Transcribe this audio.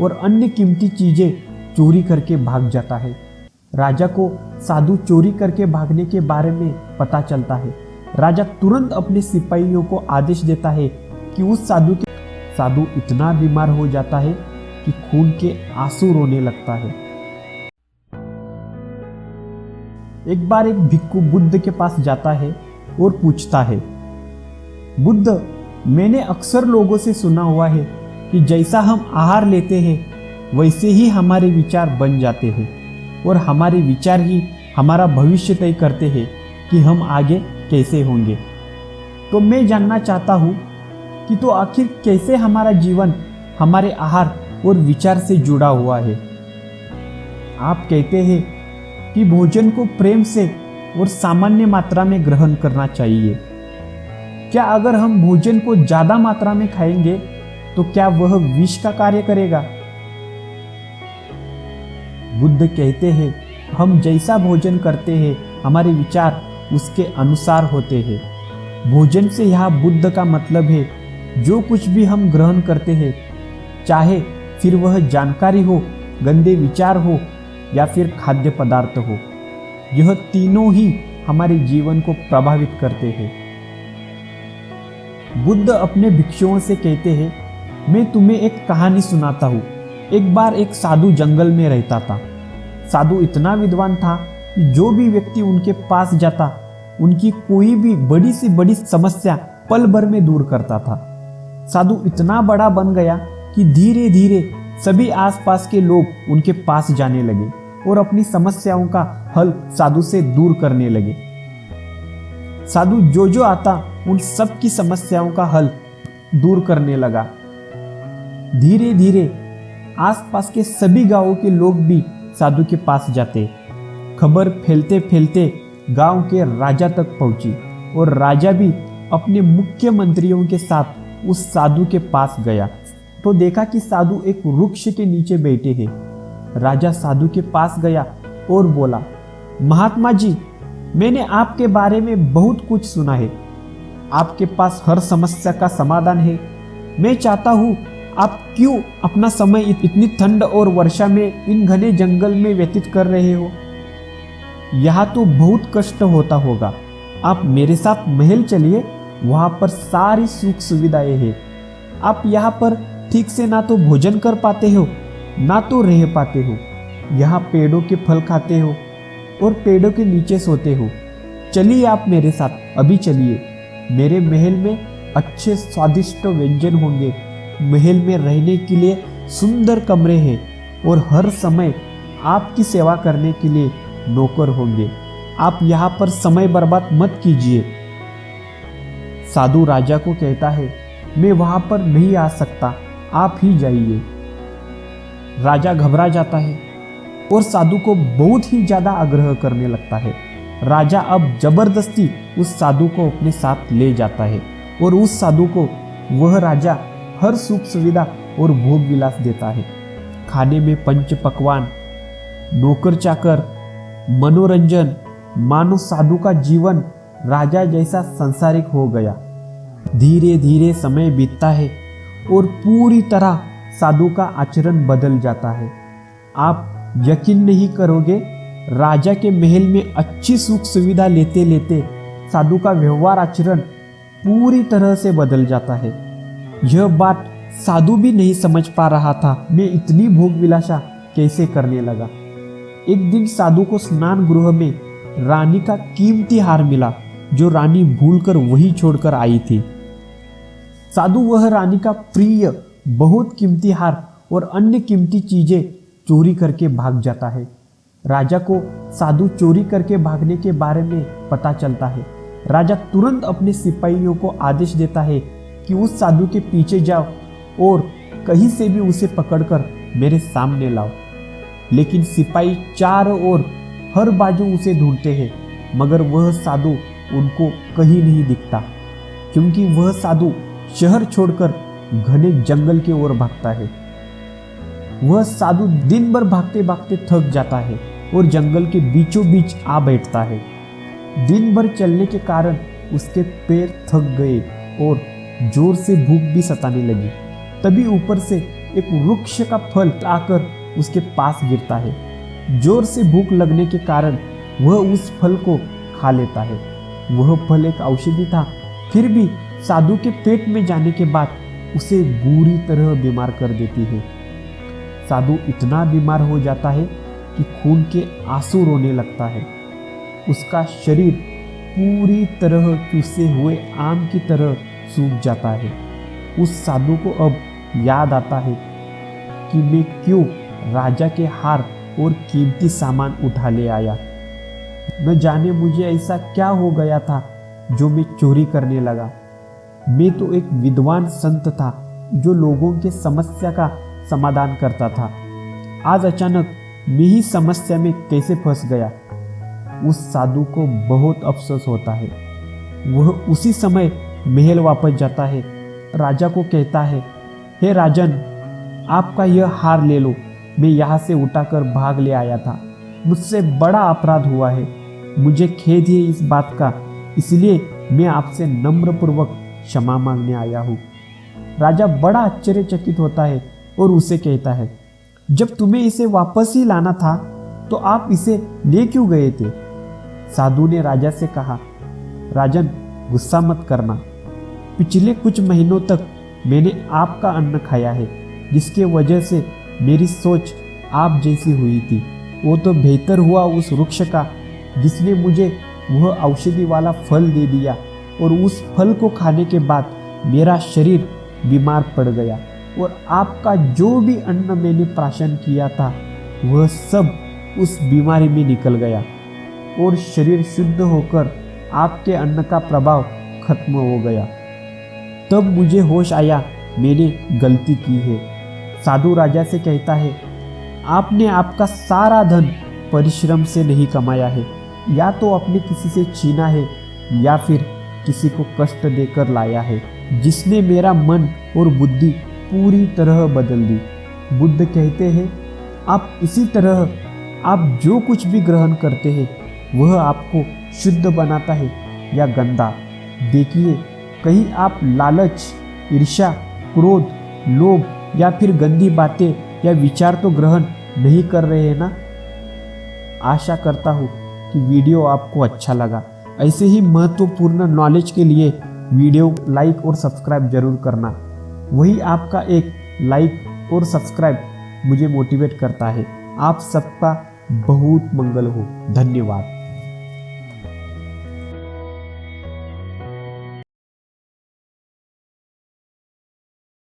और अन्य कीमती चीजें चोरी करके भाग जाता है। राजा को साधु चोरी करके भागने के बारे में पता चलता है। राजा तुरंत अपने सिपाहियों को आदेश देता है कि उस साधु इतना बीमार हो जाता है कि खून के आंसू रोने लगता है। एक बार एक भिक्खु बुद्ध के पास जाता है और पूछता है, बुद्ध, मैंने अक्सर लोगों से सुना हुआ है कि जैसा हम आहार लेते हैं वैसे ही हमारे विचार बन जाते हैं और हमारे विचार ही हमारा भविष्य तय करते हैं कि हम आगे कैसे होंगे। तो मैं जानना चाहता हूँ कि तो आखिर कैसे हमारा जीवन हमारे आहार और विचार से जुड़ा हुआ है। आप कहते हैं कि भोजन को प्रेम से और सामान्य मात्रा में ग्रहण करना चाहिए। क्या अगर हम भोजन को ज्यादा मात्रा में खाएंगे तो क्या वह विष का कार्य करेगा? बुद्ध कहते हैं, हम जैसा भोजन करते हैं हमारे विचार उसके अनुसार होते हैं। भोजन से यहाँ बुद्ध का मतलब है जो कुछ भी हम ग्रहण करते हैं, चाहे फिर वह जानकारी हो, गंदे विचार हो या फिर खाद्य पदार्थ हो, यह तीनों ही हमारे जीवन को प्रभावित करते हैं। बुद्ध अपने भिक्षुओं से कहते हैं, मैं तुम्हें एक कहानी सुनाता हूँ। एक बार एक साधु जंगल में रहता था। साधु इतना विद्वान था कि जो भी व्यक्ति उनके पास जाता उनकी कोई भी बड़ी से बड़ी समस्या पल भर में दूर करता था। साधु इतना बड़ा बन गया कि धीरे धीरे सभी आसपास के लोग उनके पास जाने लगे और अपनी समस्याओं का हल साधु से दूर करने लगे। साधु जो आता उन सब की समस्याओं का हल दूर करने लगा। धीरे धीरे आसपास के सभी गांवों के लोग भी साधु के पास जाते। खबर फैलते फैलते गांव के राजा तक पहुंची और राजा भी अपने मुख्य मंत्रियों के साथ उस साधु के पास गया तो देखा कि साधु एक वृक्ष के नीचे बैठे हैं। राजा साधु के पास गया और बोला, महात्मा जी, मैंने आपके बारे में बहुत कुछ सुना है। आपके पास हर समस्या का समाधान है। मैं चाहता हूँ आप क्यों अपना समय इतनी ठंड और वर्षा में इन घने जंगल में व्यतीत कर रहे हो? यहाँ तो बहुत कष्ट होता होगा। आप मेरे साथ महल चलिए, वहाँ पर सारी सुख सुविधाएं हैं। आप यहाँ पर ठीक से ना तो भोजन कर पाते हो ना तो रह पाते हो। यहाँ पेड़ों के फल खाते हो और पेड़ों के नीचे सोते हो। चलिए आप मेरे साथ, अभी चलिए। मेरे महल में अच्छे स्वादिष्ट व्यंजन होंगे। महल में रहने के लिए सुंदर कमरे हैं और हर समय आपकी सेवा करने के लिए नौकर होंगे। आप यहाँ पर समय बर्बाद मत कीजिए। साधु राजा को कहता है, मैं वहां पर नहीं आ सकता, आप ही जाइए। राजा घबरा जाता है और साधु को बहुत ही ज्यादा आग्रह करने लगता है। राजा अब जबरदस्ती उस साधु को अपने साथ ले जाता है और उस साधु को वह राजा हर सुख सुविधा और भोग विलास देता है। खाने में पंच पकवान, नौकर चाकर, मनोरंजन, मानो साधु का जीवन राजा जैसा सांसारिक हो गया। धीरे धीरे समय बीतता है और पूरी तरह साधु का आचरण बदल जाता है। आप यकीन नहीं करोगे, राजा के महल में अच्छी सुख सुविधा लेते लेते साधु का व्यवहार आचरण पूरी तरह से बदल जाता है। यह बात साधु भी नहीं समझ पा रहा था, मैं इतनी भोग विलासा कैसे करने लगा। एक दिन साधु को स्नान गृह में रानी का कीमती हार मिला जो रानी भूलकर वही छोड़कर आई थी। साधु वह रानी का प्रिय बहुत कीमती हार और अन्य कीमती चीजें चोरी करके भाग जाता है। राजा को साधु चोरी करके भागने के बारे में पता चलता है। राजा तुरंत अपने सिपाहियों को आदेश देता है कि उस साधु के पीछे जाओ और कहीं से भी उसे पकड़कर मेरे सामने लाओ। लेकिन सिपाही चारों ओर हर बाजू उसे ढूंढते हैं, मगर वह साधु उनको कहीं नहीं दिखता, क्योंकि वह साधु शहर छोड़कर घने जंगल की ओर भागता है। वह साधु दिन भर भागते भागते थक जाता है और जंगल के बीचों बीच आ बैठता है। दिन भर चलने के कारण उसके पैर थक गए और जोर से भूख भी सताने लगी। तभी ऊपर से एक वृक्ष का फल आकर उसके पास गिरता है। जोर से भूख लगने के कारण वह उस फल को खा लेता है। वह फल एक औषधि था, फिर भी साधु के पेट में जाने के बाद उसे बुरी तरह बीमार कर देती है। साधु इतना बीमार हो जाता है कि खून के आंसू रोने लगता है। उसका शरीर पूरी तरह चूसे हुए आम की तरह सूख जाता है। उस साधु को अब याद आता है कि मैं क्यों राजा के हार और कीमती सामान उठा ले आया। न जाने मुझे ऐसा क्या हो गया था जो मैं चोरी करने लगा। मैं तो एक विद्वान संत था जो लोगों के समस्या का समाधान करता था। आज अचानक मैं ही समस्या में कैसे फंस गया। उस साधु को बहुत अफसोस होता है। वह उसी समय महल वापस जाता है। राजा को कहता है, हे राजन, आपका यह हार ले लो। मैं यहाँ से उठाकर भाग ले आया था। मुझसे बड़ा अपराध हुआ है। मुझे खेद है इस बात का, इसलिए मैं आपसे नम्रपूर्वक क्षमा मांगने आया हूँ। राजा बड़ा आश्चर्यचकित होता है और उसे कहता है, जब तुम्हें इसे वापस ही लाना था तो आप इसे ले क्यों गए थे? साधु ने राजा से कहा, राजन, गुस्सा मत करना। पिछले कुछ महीनों तक मैंने आपका अन्न खाया है, जिसके वजह से मेरी सोच आप जैसी हुई थी। वो तो बेहतर हुआ उस वृक्ष का जिसने मुझे वह औषधि वाला फल दे दिया, और उस फल को खाने के बाद मेरा शरीर बीमार पड़ गया, और आपका जो भी अन्न मैंने प्राशन किया था वह सब उस बीमारी में निकल गया, और शरीर शुद्ध होकर आपके अन्न का प्रभाव खत्म हो गया। तब मुझे होश आया, मैंने गलती की है। साधु राजा से कहता है, आपने आपका सारा धन परिश्रम से नहीं कमाया है, या तो अपने किसी से छीना है या फिर किसी को कष्ट देकर लाया है, जिसने मेरा मन और बुद्धि पूरी तरह बदल दी। बुद्ध कहते हैं, आप इसी तरह आप जो कुछ भी ग्रहण करते हैं वह आपको शुद्ध बनाता है या गंदा। देखिए, कहीं आप लालच, ईर्ष्या, क्रोध, लोभ या फिर गंदी बातें या विचार तो ग्रहण नहीं कर रहे हैं ना। आशा करता हूँ कि वीडियो आपको अच्छा लगा। ऐसे ही महत्वपूर्ण नॉलेज के लिए वीडियो लाइक और सब्सक्राइब जरूर करना। वही आपका एक लाइक और सब्सक्राइब मुझे मोटिवेट करता है। आप सबका बहुत मंगल हो। धन्यवाद।